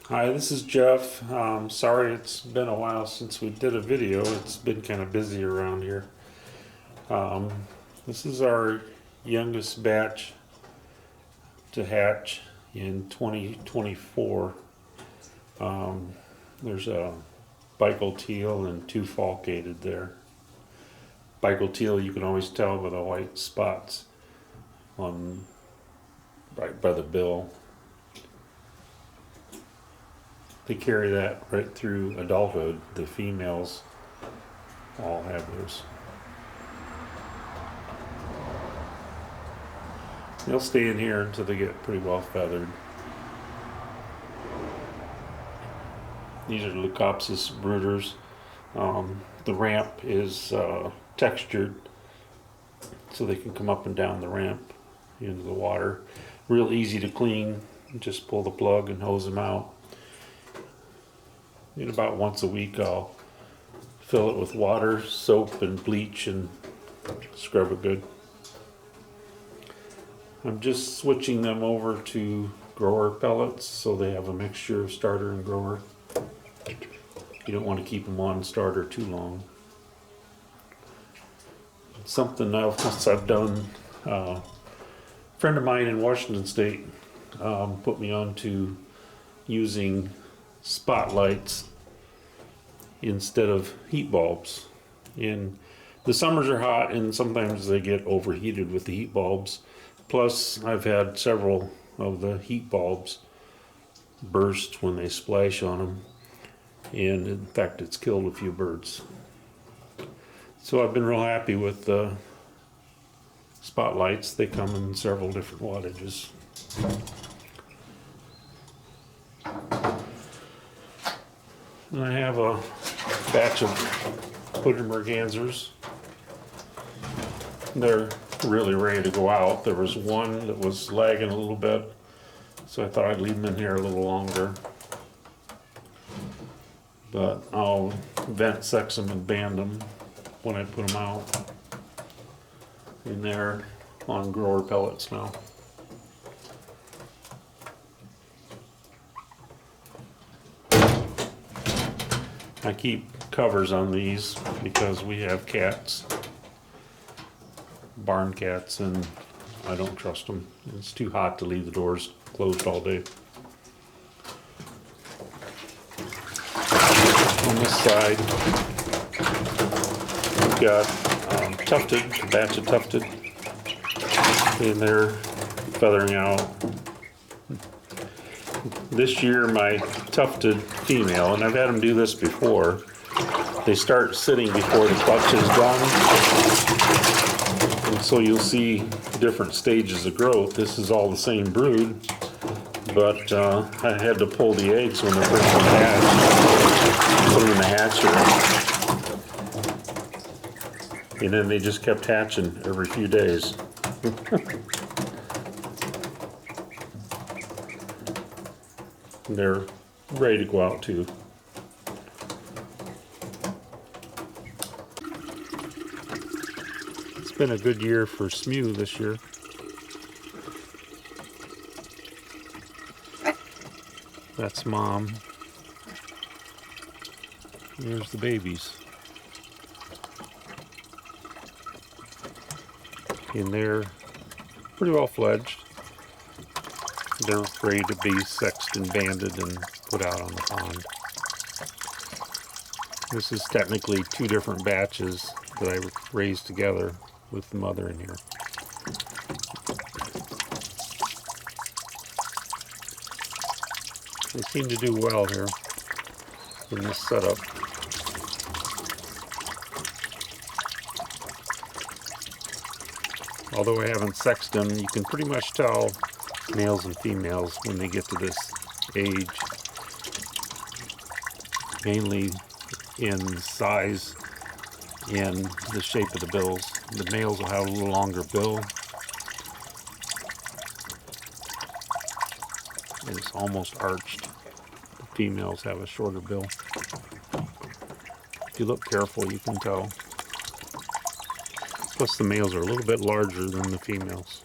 Hi, this is Jeff. Sorry it's been a while since we did a video. It's been kind of busy around here. Um, this is our youngest batch to hatch in 2024. There's a Bicol teal and two falcated there. Bicol teal you can always tell by the white spots on right by the bill. They carry that right through adulthood. The females all have those. They'll stay in here until they get pretty well feathered. These are Leucopsis brooders. The ramp is textured so they can come up and down the ramp into the water. Real easy to clean. Just pull the plug and hose them out. And about once a week I'll fill it with water, soap, and bleach and scrub it good. I'm just switching them over to grower pellets so they have a mixture of starter and grower. You don't want to keep them on starter too long. Something else I've done, a friend of mine in Washington State put me on to using spotlights instead of heat bulbs. And the summers are hot and sometimes they get overheated with the heat bulbs. Plus I've had several of the heat bulbs burst when they splash on them, and in fact it's killed a few birds. So I've been real happy with the spotlights. They come in several different wattages. And I have a batch of hooded mergansers. They're really ready to go out. There was one that was lagging a little bit, so I thought I'd leave them in here a little longer. But I'll vent sex them and band them when I put them out. And they're on grower pellets now. I keep covers on these because we have cats, barn cats, and I don't trust them. It's too hot to leave the doors closed all day. On this side, we've got tufted, a batch of tufted, and they're feathering out. This year my tufted female, and I've had them do this before, they start sitting before the clutch is done. And so you'll see different stages of growth. This is all the same brood, but I had to pull the eggs when they're first in the hatch, put them in the hatchery. And then they just kept hatching every few days. They're ready to go out too. It's been a good year for SMU this year. That's mom. There's the babies. And they're pretty well fledged. They're ready to be sexed and banded and put out on the pond. This is technically two different batches that I raised together with the mother in here. They seem to do well here in this setup. Although I haven't sexed them, you can pretty much tell males and females when they get to this age, mainly in size and the shape of the bills. The males will have a little longer bill, and it's almost arched. The females have a shorter bill. If you look careful, you can tell. Plus the males are a little bit larger than the females.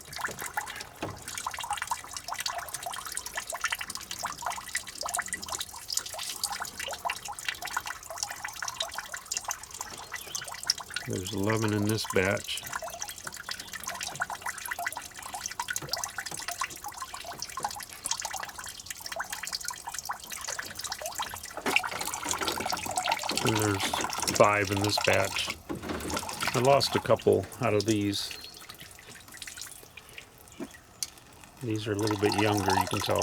There's 11 in this batch. And there's 5 in this batch. I lost a couple out of these. These are a little bit younger, you can tell.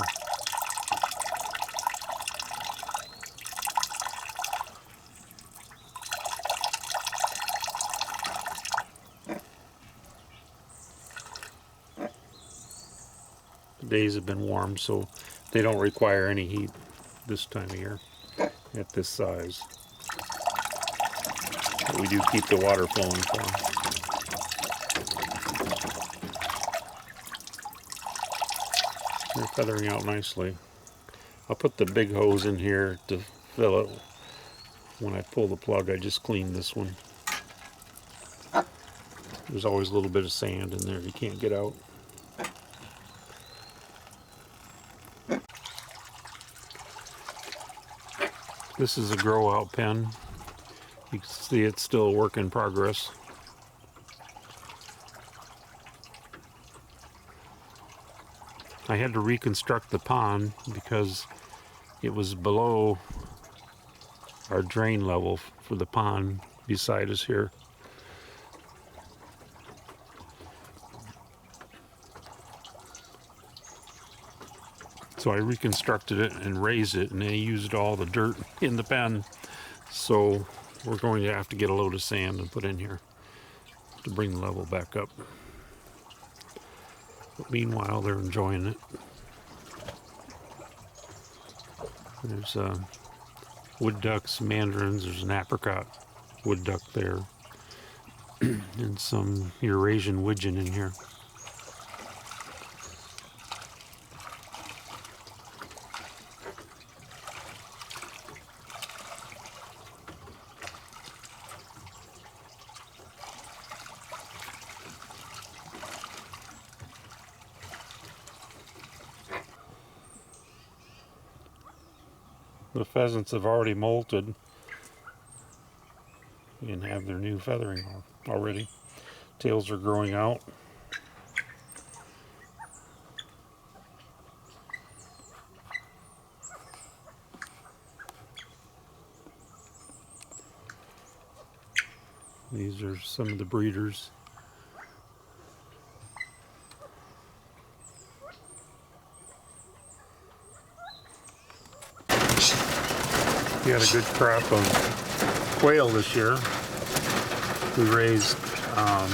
The days have been warm, so they don't require any heat this time of year at this size. But we do keep the water flowing for them. They're feathering out nicely. I'll put the big hose in here to fill it. When I pull the plug, I just clean this one. There's always a little bit of sand in there you can't get out. This is a grow out pen. You can see it's still a work in progress. I had to reconstruct the pond because it was below our drain level for the pond beside us here. So I reconstructed it and raised it, and they used all the dirt in the pen. So we're going to have to get a load of sand and put in here to bring the level back up. But meanwhile, they're enjoying it. There's wood ducks, mandarins, there's an apricot wood duck there, and some Eurasian widgeon in here. The pheasants have already molted and have their new feathering already. Tails are growing out. These are some of the breeders. We had a good crop of quail this year. We raised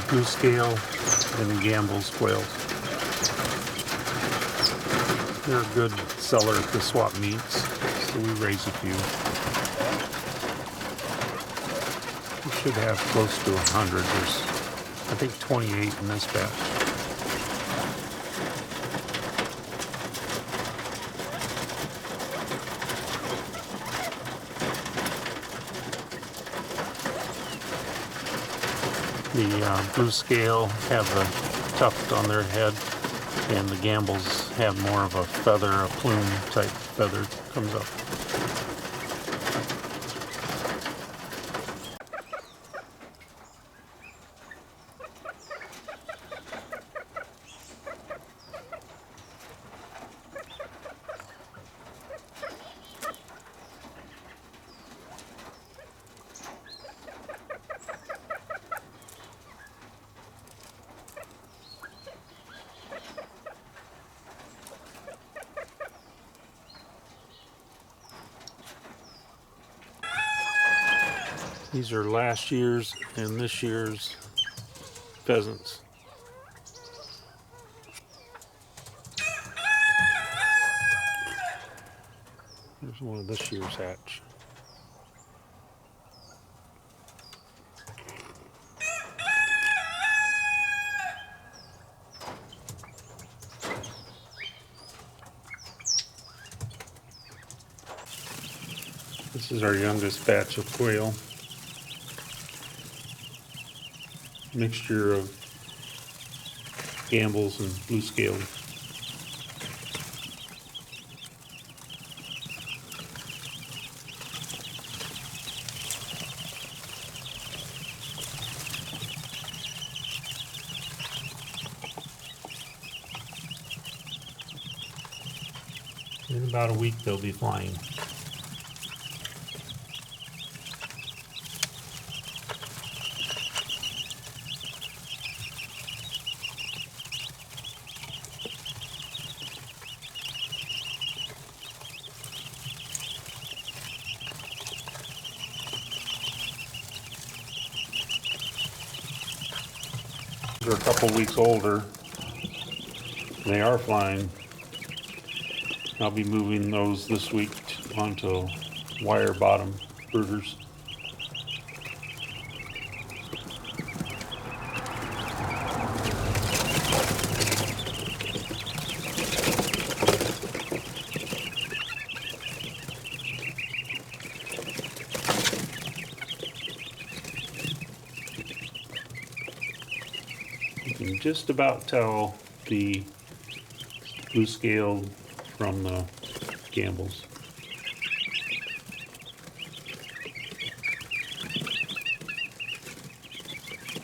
blue scale and Gamble's quails. They're a good seller at the swap meets, so we raised a few. We should have close to 100. There's, I think, 28 in this batch. The blue scale have a tuft on their head, and the Gambles have more of a feather, a plume type feather that comes up. These are last year's and this year's pheasants. There's one of this year's hatch. This is our youngest batch of quail. Mixture of Gambles and blue scale. In about a week they'll be flying. They're a couple weeks older. They are flying. I'll be moving those this week onto wire bottom brooders. You can just about tell the blue scaled from the gambles.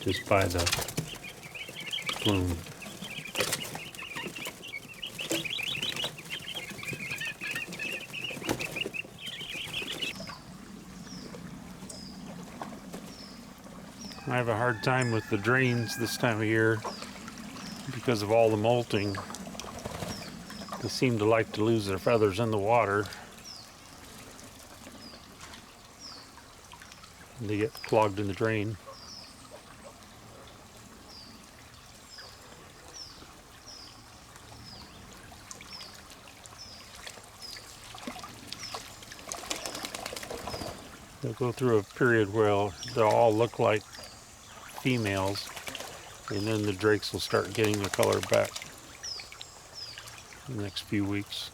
Just by the plume. I have a hard time with the drains this time of year because of all the molting. They seem to like to lose their feathers in the water. And they get clogged in the drain. They'll go through a period where they'll all look like females, and then the drakes will start getting their color back in the next few weeks.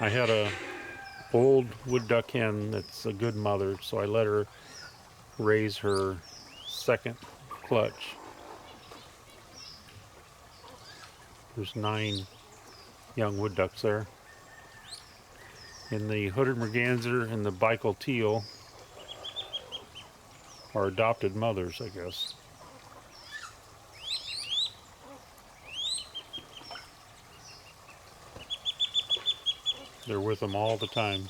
I had a old wood duck hen that's a good mother, so I let her raise her second clutch. There's 9 young wood ducks there. And the hooded merganser and the Bicol teal are adopted mothers, I guess. They're with them all the time.